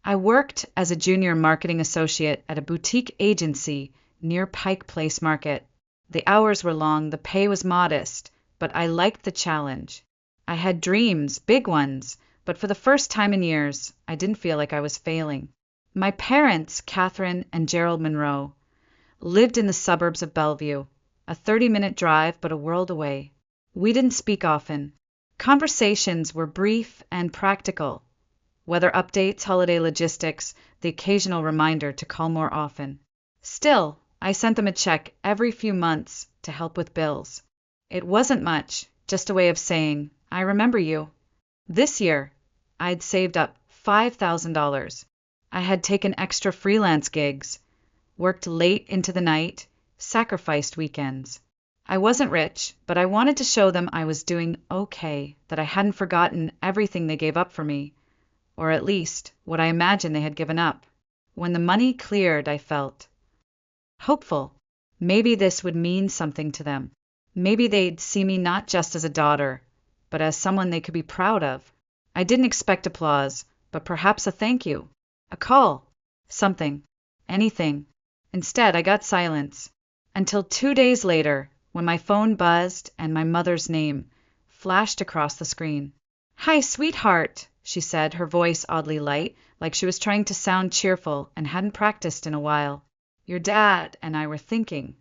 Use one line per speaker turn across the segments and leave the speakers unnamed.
I worked as a junior marketing associate at a boutique agency near Pike Place Market. The hours were long, the pay was modest, but I liked the challenge. I had dreams, big ones, but for the first time in years, I didn't feel like I was failing. My parents, Catherine and Gerald Monroe, lived in the suburbs of Bellevue, a 30-minute drive but a world away. We didn't speak often. Conversations were brief and practical. Weather updates, holiday logistics, the occasional reminder to call more often. Still, I sent them a check every few months to help with bills. It wasn't much, just a way of saying, I remember you. This year, I'd saved up $5,000. I had taken extra freelance gigs, worked late into the night, sacrificed weekends. I wasn't rich, but I wanted to show them I was doing okay, that I hadn't forgotten everything they gave up for me, or at least what I imagined they had given up. When the money cleared, I felt hopeful. Maybe this would mean something to them. Maybe they'd see me not just as a daughter, but as someone they could be proud of. I didn't expect applause, but perhaps a thank you, a call, something, anything. Instead, I got silence, until 2 days later, when my phone buzzed and my mother's name flashed across the screen. Hi, sweetheart, she said, her voice oddly light, like she was trying to sound cheerful and hadn't practiced in a while. Your dad and I were thinking,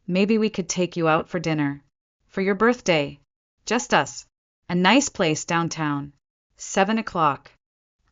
maybe we could take you out for dinner. For your birthday. Just us. A nice place downtown. 7 o'clock.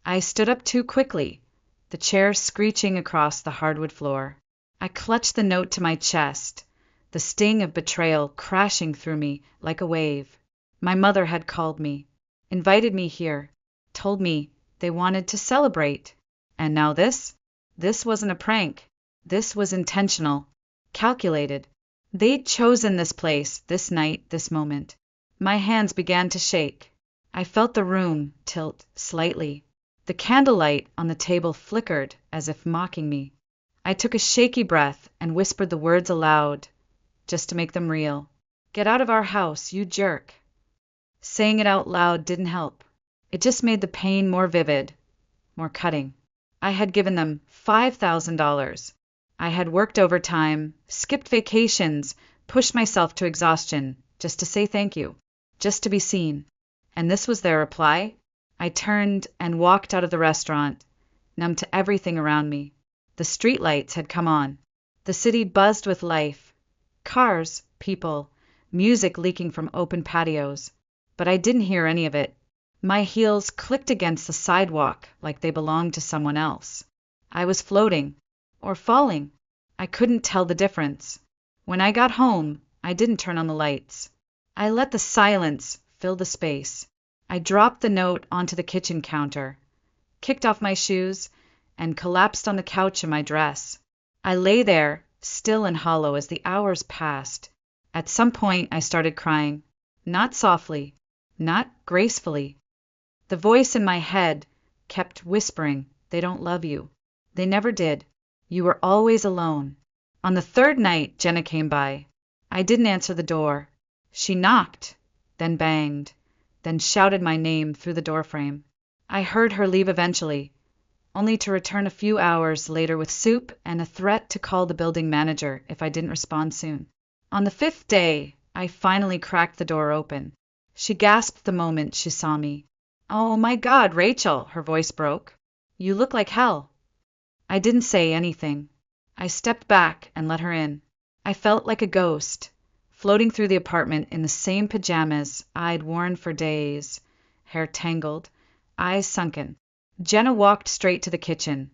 I stood up too quickly, the chair screeching across the hardwood floor. I clutched the note to my chest, the sting of betrayal crashing through me like a wave. My mother had called me, invited me here, told me they wanted to celebrate. And now this? This wasn't a prank. This was intentional, calculated. They'd chosen this place, this night, this moment. My hands began to shake. I felt the room tilt slightly. The candlelight on the table flickered as if mocking me. I took a shaky breath and whispered the words aloud, just to make them real. Get out of our house, you jerk. Saying it out loud didn't help. It just made the pain more vivid, more cutting. I had given them $5,000. I had worked overtime, skipped vacations, pushed myself to exhaustion, just to say thank you, just to be seen. And this was their reply? I turned and walked out of the restaurant, numb to everything around me. The streetlights had come on. The city buzzed with life. Cars, people, music leaking from open patios. But I didn't hear any of it. My heels clicked against the sidewalk like they belonged to someone else. I was floating, or falling. I couldn't tell the difference. When I got home, I didn't turn on the lights. I let the silence fill the space. I dropped the note onto the kitchen counter, kicked off my shoes, and collapsed on the couch in my dress. I lay there, still and hollow, as the hours passed. At some point, I started crying. Not softly, not gracefully. The voice in my head kept whispering, they don't love you. They never did. You were always alone. On the third night, Jenna came by. I didn't answer the door. She knocked, then banged, then shouted my name through the doorframe. I heard her leave eventually, only to return a few hours later with soup and a threat to call the building manager if I didn't respond soon. On the 5th day, I finally cracked the door open. She gasped the moment she saw me. Oh my God, Rachel, her voice broke. You look like hell. I didn't say anything. I stepped back and let her in. I felt like a ghost, floating through the apartment in the same pajamas I'd worn for days, hair tangled, eyes sunken. Jenna walked straight to the kitchen,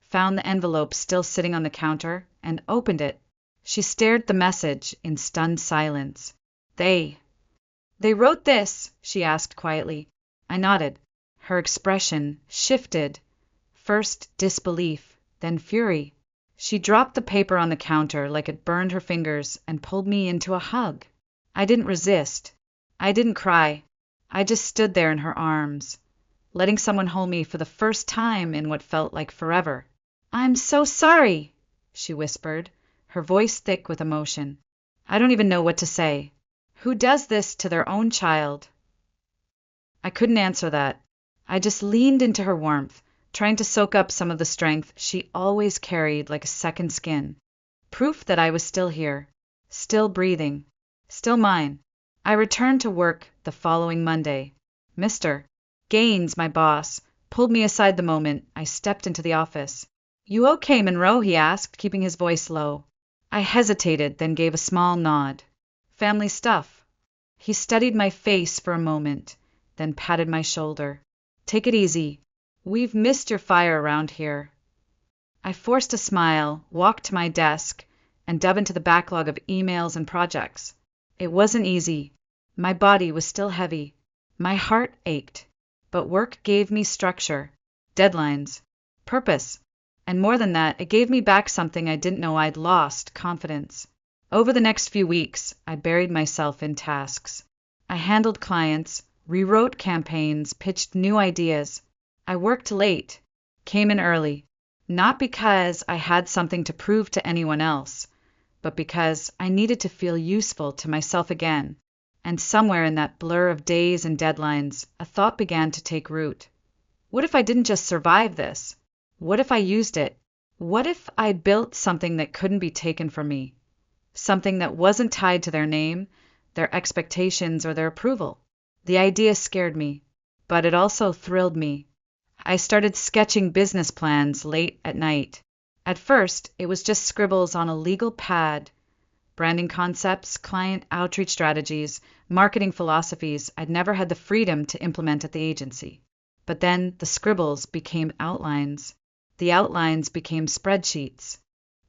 found the envelope still sitting on the counter, and opened it. She stared at the message in stunned silence. They wrote this? She asked quietly. I nodded. Her expression shifted. First disbelief, then fury. She dropped the paper on the counter like it burned her fingers and pulled me into a hug. I didn't resist. I didn't cry. I just stood there in her arms, letting someone hold me for the first time in what felt like forever. I'm so sorry, she whispered, her voice thick with emotion. I don't even know what to say. Who does this to their own child? I couldn't answer that. I just leaned into her warmth, trying to soak up some of the strength she always carried like a second skin. Proof that I was still here, still breathing, still mine. I returned to work the following Monday. Mr. Gaines, my boss, pulled me aside the moment I stepped into the office. "You okay, Monroe?" he asked, keeping his voice low. I hesitated, then gave a small nod. "Family stuff." He studied my face for a moment, then patted my shoulder. "Take it easy. We've missed your fire around here." I forced a smile, walked to my desk, and dove into the backlog of emails and projects. It wasn't easy. My body was still heavy. My heart ached. But work gave me structure, deadlines, purpose. And more than that, it gave me back something I didn't know I'd lost: confidence. Over the next few weeks, I buried myself in tasks. I handled clients, rewrote campaigns, pitched new ideas. I worked late, came in early, not because I had something to prove to anyone else, but because I needed to feel useful to myself again. And somewhere in that blur of days and deadlines, a thought began to take root. What if I didn't just survive this? What if I used it? What if I built something that couldn't be taken from me? Something that wasn't tied to their name, their expectations, or their approval? The idea scared me, but it also thrilled me. I started sketching business plans late at night. At first, it was just scribbles on a legal pad. Branding concepts, client outreach strategies, marketing philosophies I'd never had the freedom to implement at the agency. But then the scribbles became outlines. The outlines became spreadsheets.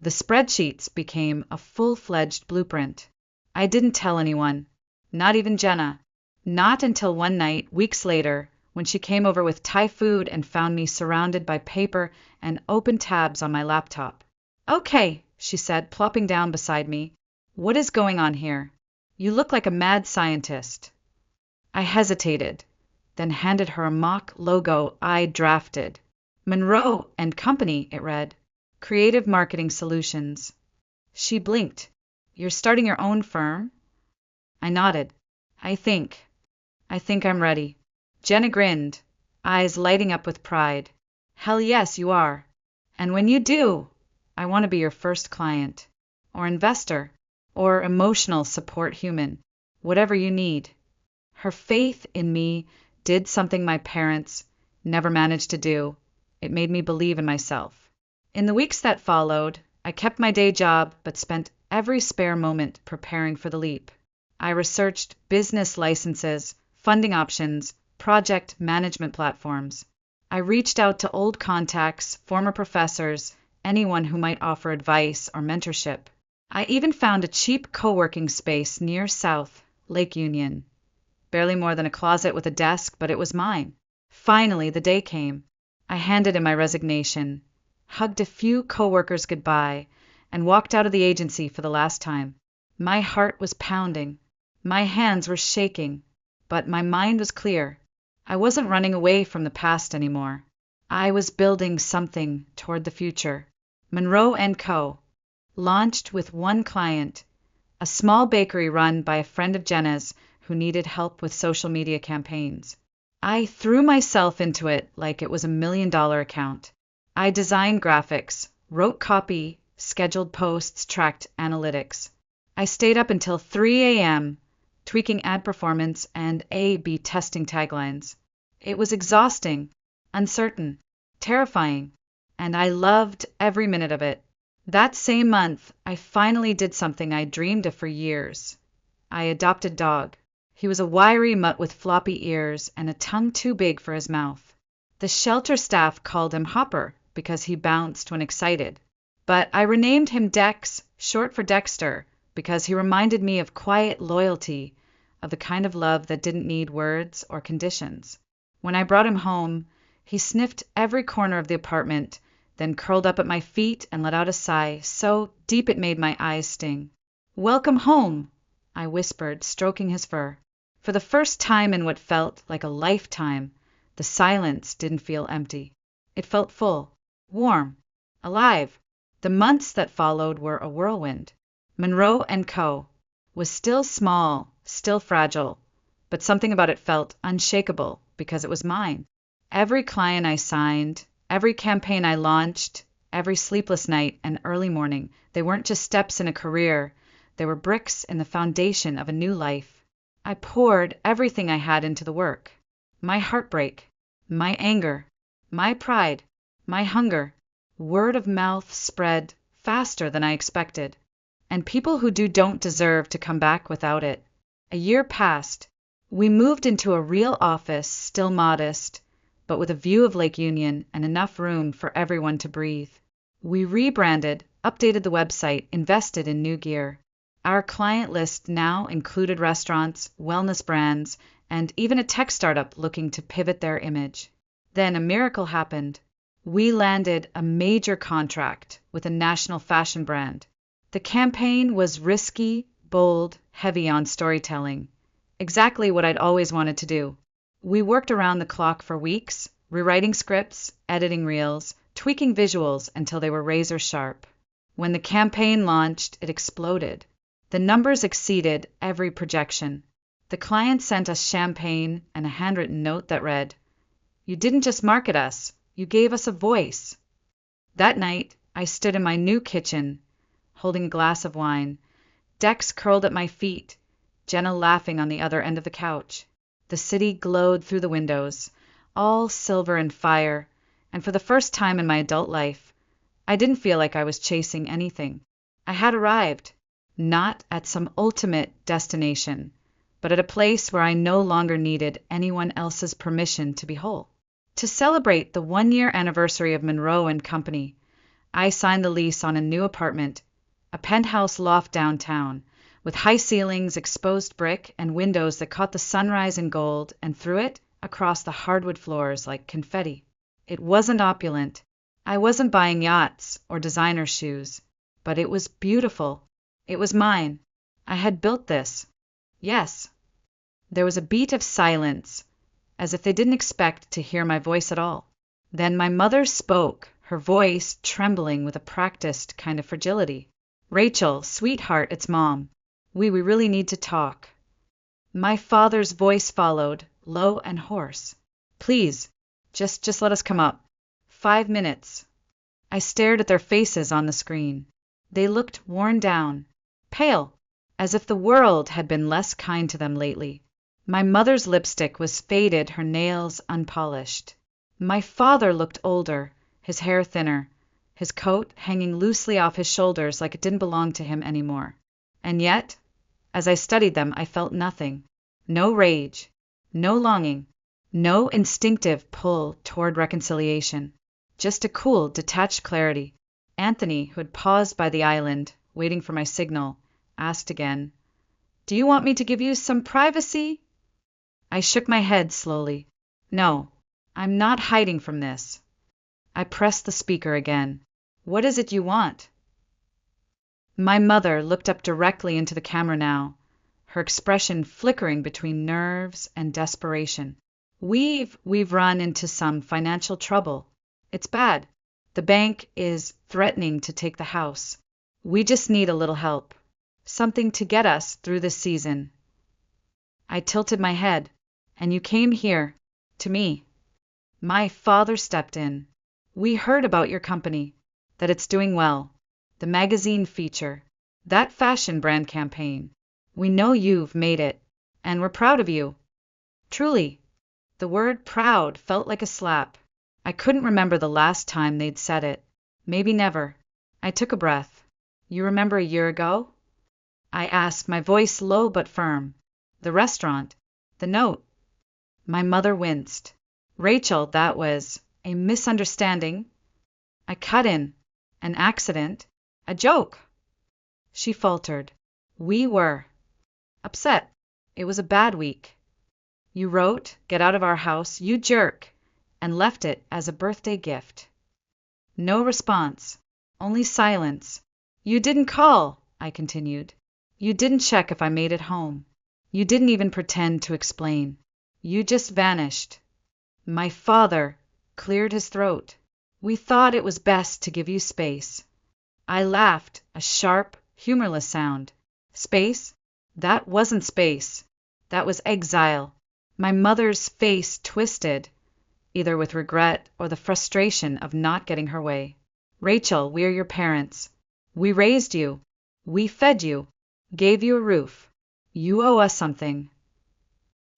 The spreadsheets became a full-fledged blueprint. I didn't tell anyone, not even Jenna. Not until one night, weeks later, when she came over with Thai food and found me surrounded by paper and open tabs on my laptop. "Okay," she said, plopping down beside me. "What is going on here? You look like a mad scientist." I hesitated, then handed her a mock logo I'd drafted. "Monroe and Company," it read. "Creative Marketing Solutions." She blinked. "You're starting your own firm?" I nodded. I think I'm ready." Jenna grinned, eyes lighting up with pride. "Hell yes, you are. And when you do, I want to be your first client, or investor, or emotional support human, whatever you need." Her faith in me did something my parents never managed to do. It made me believe in myself. In the weeks that followed, I kept my day job, but spent every spare moment preparing for the leap. I researched business licenses, funding options, project management platforms. I reached out to old contacts, former professors, anyone who might offer advice or mentorship. I even found a cheap co-working space near South Lake Union. Barely more than a closet with a desk, but it was mine. Finally, the day came. I handed in my resignation, hugged a few coworkers goodbye, and walked out of the agency for the last time. My heart was pounding. My hands were shaking, but my mind was clear. I wasn't running away from the past anymore. I was building something toward the future. Monroe & Co. launched with one client, a small bakery run by a friend of Jenna's who needed help with social media campaigns. I threw myself into it like it was $1 million account. I designed graphics, wrote copy, scheduled posts, tracked analytics. I stayed up until 3 a.m., tweaking ad performance and A/B testing taglines. It was exhausting, uncertain, terrifying, and I loved every minute of it. That same month, I finally did something I dreamed of for years. I adopted Dog. He was a wiry mutt with floppy ears and a tongue too big for his mouth. The shelter staff called him Hopper because he bounced when excited. But I renamed him Dex, short for Dexter, because he reminded me of quiet loyalty, of the kind of love that didn't need words or conditions. When I brought him home, he sniffed every corner of the apartment, then curled up at my feet and let out a sigh so deep it made my eyes sting. "Welcome home," I whispered, stroking his fur. For the first time in what felt like a lifetime, the silence didn't feel empty. It felt full, warm, alive. The months that followed were a whirlwind. Monroe & Co. was still small, still fragile, but something about it felt unshakable because it was mine. Every client I signed, Every campaign I launched, every sleepless night and early morning, they weren't just steps in a career, they were bricks in the foundation of a new life. I poured everything I had into the work. My heartbreak, my anger, my pride, my hunger. Word of mouth spread faster than I expected, and people who don't deserve to come back without it. A year passed. We moved into a real office, still modest, but with a view of Lake Union and enough room for everyone to breathe. We rebranded, updated the website, invested in new gear. Our client list now included restaurants, wellness brands, and even a tech startup looking to pivot their image. Then a miracle happened. We landed a major contract with a national fashion brand. The campaign was risky, bold, heavy on storytelling. Exactly what I'd always wanted to do. We worked around the clock for weeks, rewriting scripts, editing reels, tweaking visuals until they were razor sharp. When the campaign launched, it exploded. The numbers exceeded every projection. The client sent us champagne and a handwritten note that read, "You didn't just market us, you gave us a voice." That night, I stood in my new kitchen, holding a glass of wine, Dex curled at my feet, Jenna laughing on the other end of the couch. The city glowed through the windows, all silver and fire, and for the first time in my adult life, I didn't feel like I was chasing anything. I had arrived, not at some ultimate destination, but at a place where I no longer needed anyone else's permission to be whole. To celebrate the 1-year anniversary of Monroe and Company, I signed the lease on a new apartment, a penthouse loft downtown, with high ceilings, exposed brick, and windows that caught the sunrise in gold and threw it across the hardwood floors like confetti. It wasn't opulent. I wasn't buying yachts or designer shoes, but it was beautiful. It was mine. I had built this. Yes. There was a beat of silence, as if they didn't expect to hear my voice at all. Then my mother spoke, her voice trembling with a practiced kind of fragility. "Rachel, sweetheart, it's Mom. We really need to talk." My father's voice followed, low and hoarse. "Please, just let us come up. 5 minutes." I stared at their faces on the screen. They looked worn down, pale, as if the world had been less kind to them lately. My mother's lipstick was faded, her nails unpolished. My father looked older, his hair thinner, his coat hanging loosely off his shoulders like it didn't belong to him anymore. And yet, as I studied them, I felt nothing. No rage, no longing, no instinctive pull toward reconciliation. Just a cool, detached clarity. Anthony, who had paused by the island, waiting for my signal, asked again, "Do you want me to give you some privacy?" I shook my head slowly. "No, I'm not hiding from this." I pressed the speaker again. "What is it you want?" My mother looked up directly into the camera now, her expression flickering between nerves and desperation. We've run into some financial trouble. It's bad. The bank is threatening to take the house. We just need a little help. Something to get us through this season." I tilted my head. "And you came here, to me." My father stepped in. "We heard about your company, that it's doing well. The magazine feature, that fashion brand campaign. We know you've made it, and we're proud of you." Truly, the word proud felt like a slap. I couldn't remember the last time they'd said it. Maybe never. I took a breath. "You remember a year ago?" I asked, my voice low but firm. "The restaurant, the note." My mother winced. "Rachel, that was a misunderstanding." I cut in. "An accident? A joke?" She faltered. "We were upset. It was a bad week. You wrote, 'Get out of our house, you jerk,' and left it as a birthday gift." No response. Only silence. "You didn't call," I continued. "You didn't check if I made it home. You didn't even pretend to explain. You just vanished." My father cleared his throat. "We thought it was best to give you space." I laughed, a sharp, humorless sound. Space? That wasn't space. That was exile. My mother's face twisted. either with regret or the frustration of not getting her way. Rachel, we're your parents. We raised you. We fed you. Gave you a roof. You owe us something.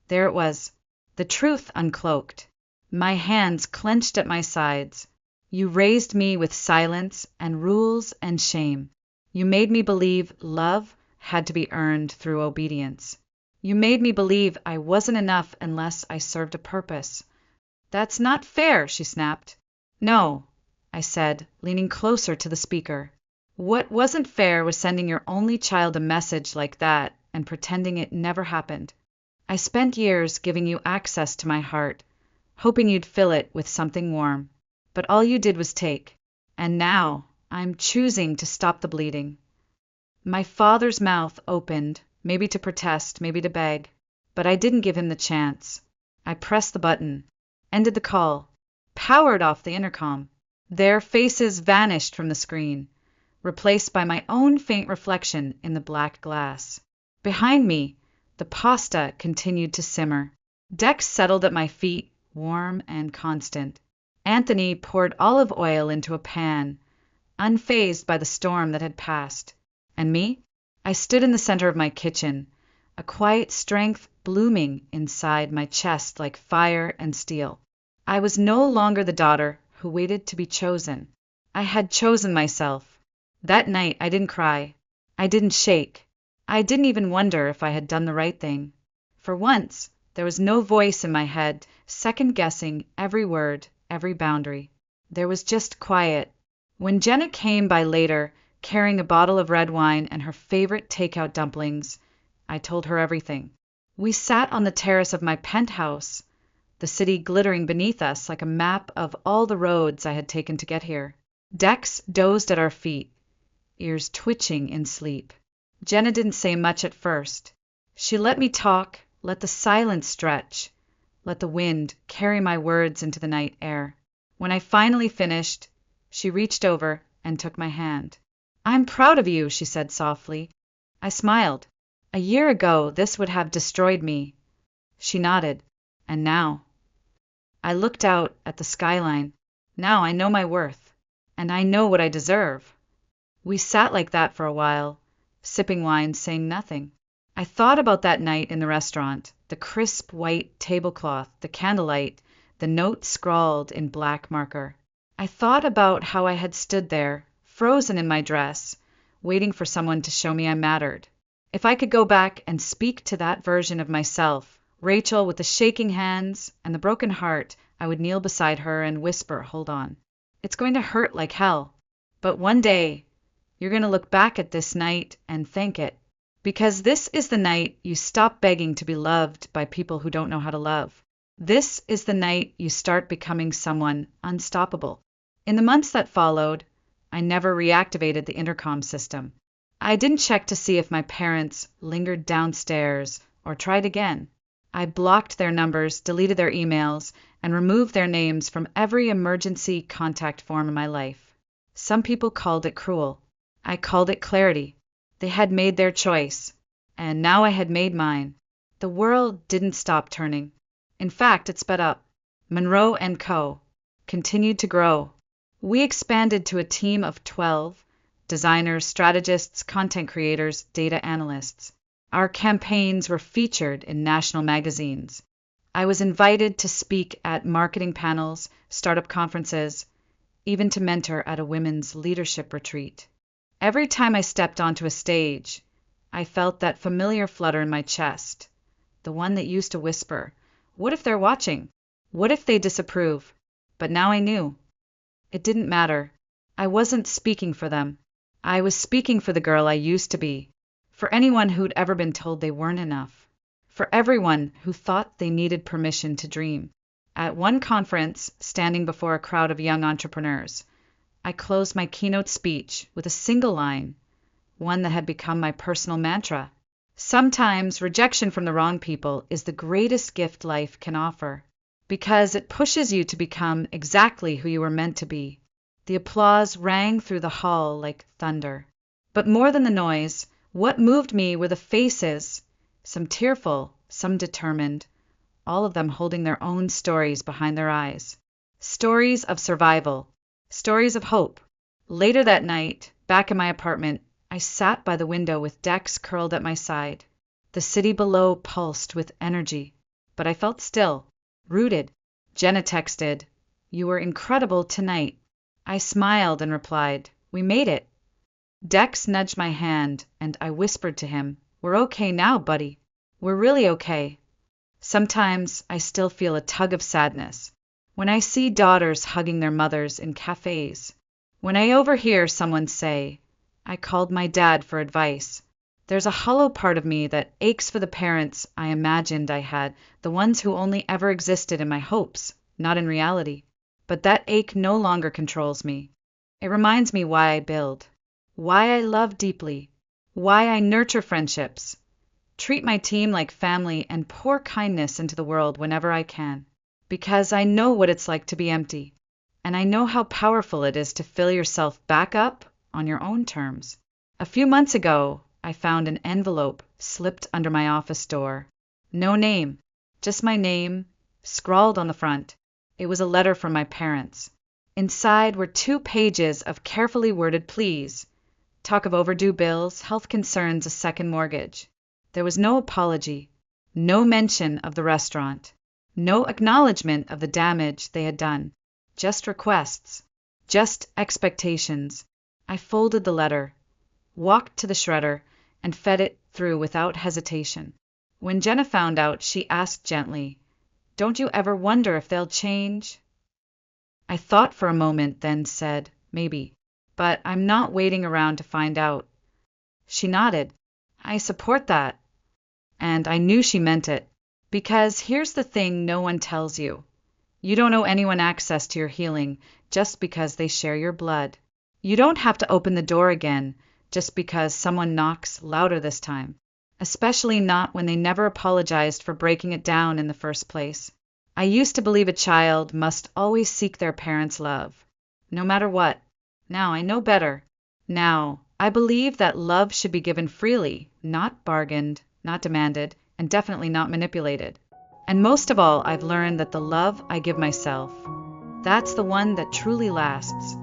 There it was, the truth uncloaked. My hands clenched at my sides. You raised me with silence and rules and shame. You made me believe love had to be earned through obedience. You made me believe I wasn't enough unless I served a purpose. That's not fair, she snapped. No, I said, leaning closer to the speaker. What wasn't fair was sending your only child a message like that and pretending it never happened. I spent years giving you access to my heart, hoping you'd fill it with something warm. But all you did was take. And now I'm choosing to stop the bleeding. My father's mouth opened, maybe to protest, maybe to beg, but I didn't give him the chance. I pressed the button, ended the call, powered off the intercom. Their faces vanished from the screen, replaced by my own faint reflection in the black glass. Behind me, the pasta continued to simmer. Dex settled at my feet, warm and constant. Anthony poured olive oil into a pan, unfazed by the storm that had passed. And me? I stood in the center of my kitchen, a quiet strength blooming inside my chest like fire and steel. I was no longer the daughter who waited to be chosen. I had chosen myself. That night I didn't cry. I didn't shake. I didn't even wonder if I had done the right thing. For once, there was no voice in my head second-guessing every word, every boundary. There was just quiet. When Jenna came by later, carrying a bottle of red wine and her favorite takeout dumplings, I told her everything. We sat on the terrace of my penthouse, the city glittering beneath us like a map of all the roads I had taken to get here. Dex dozed at our feet, ears twitching in sleep. Jenna didn't say much at first. She let me talk, let the silence stretch, let the wind carry my words into the night air. When I finally finished, she reached over and took my hand. I'm proud of you, she said softly. I smiled. A year ago, this would have destroyed me. She nodded. And now? I looked out at the skyline. Now I know my worth. And I know what I deserve. We sat like that for a while, sipping wine, saying nothing. I thought about that night in the restaurant, the crisp white tablecloth, the candlelight, the note scrawled in black marker. I thought about how I had stood there, frozen in my dress, waiting for someone to show me I mattered. If I could go back and speak to that version of myself, Rachel with the shaking hands and the broken heart, I would kneel beside her and whisper, hold on. It's going to hurt like hell. But one day, you're going to look back at this night and thank it. Because this is the night you stop begging to be loved by people who don't know how to love. This is the night you start becoming someone unstoppable. In the months that followed, I never reactivated the intercom system. I didn't check to see if my parents lingered downstairs or tried again. I blocked their numbers, deleted their emails, and removed their names from every emergency contact form in my life. Some people called it cruel. I called it clarity. They had made their choice, and now I had made mine. The world didn't stop turning. In fact, it sped up. Monroe & Co. continued to grow. We expanded to a team of 12, designers, strategists, content creators, data analysts. Our campaigns were featured in national magazines. I was invited to speak at marketing panels, startup conferences, even to mentor at a women's leadership retreat. Every time I stepped onto a stage, I felt that familiar flutter in my chest, the one that used to whisper, what if they're watching? What if they disapprove? But now I knew. It didn't matter. I wasn't speaking for them. I was speaking for the girl I used to be, for anyone who'd ever been told they weren't enough, for everyone who thought they needed permission to dream. At one conference, standing before a crowd of young entrepreneurs, I closed my keynote speech with a single line, one that had become my personal mantra. Sometimes rejection from the wrong people is the greatest gift life can offer, because it pushes you to become exactly who you were meant to be. The applause rang through the hall like thunder. But more than the noise, what moved me were the faces, some tearful, some determined, all of them holding their own stories behind their eyes. Stories of survival, stories of hope. Later that night, back in my apartment, I sat by the window with Dex curled at my side. The city below pulsed with energy, but I felt still, rooted. Jenna texted, "You were incredible tonight." I smiled and replied, "We made it." Dex nudged my hand, and I whispered to him, "We're okay now, buddy. We're really okay." Sometimes I still feel a tug of sadness when I see daughters hugging their mothers in cafes. When I overhear someone say, "I called my dad for advice," there's a hollow part of me that aches for the parents I imagined I had, the ones who only ever existed in my hopes, not in reality. But that ache no longer controls me. It reminds me why I build, why I love deeply, why I nurture friendships, treat my team like family, and pour kindness into the world whenever I can. Because I know what it's like to be empty, and I know how powerful it is to fill yourself back up on your own terms. A few months ago, I found an envelope slipped under my office door. No name, just my name, scrawled on the front. It was a letter from my parents. Inside were 2 pages of carefully worded pleas. Talk of overdue bills, health concerns, a second mortgage. There was no apology, no mention of the restaurant, no acknowledgement of the damage they had done. Just requests, just expectations. I folded the letter, walked to the shredder, and fed it through without hesitation. When Jenna found out, she asked gently, "Don't you ever wonder if they'll change?" I thought for a moment, then said, "Maybe. But I'm not waiting around to find out." She nodded. "I support that." And I knew she meant it. Because here's the thing no one tells you. You don't owe anyone access to your healing just because they share your blood. You don't have to open the door again just because someone knocks louder this time. Especially not when they never apologized for breaking it down in the first place. I used to believe a child must always seek their parents' love, no matter what. Now I know better. Now I believe that love should be given freely, not bargained, not demanded, and definitely not manipulated. And most of all, I've learned that the love I give myself, that's the one that truly lasts.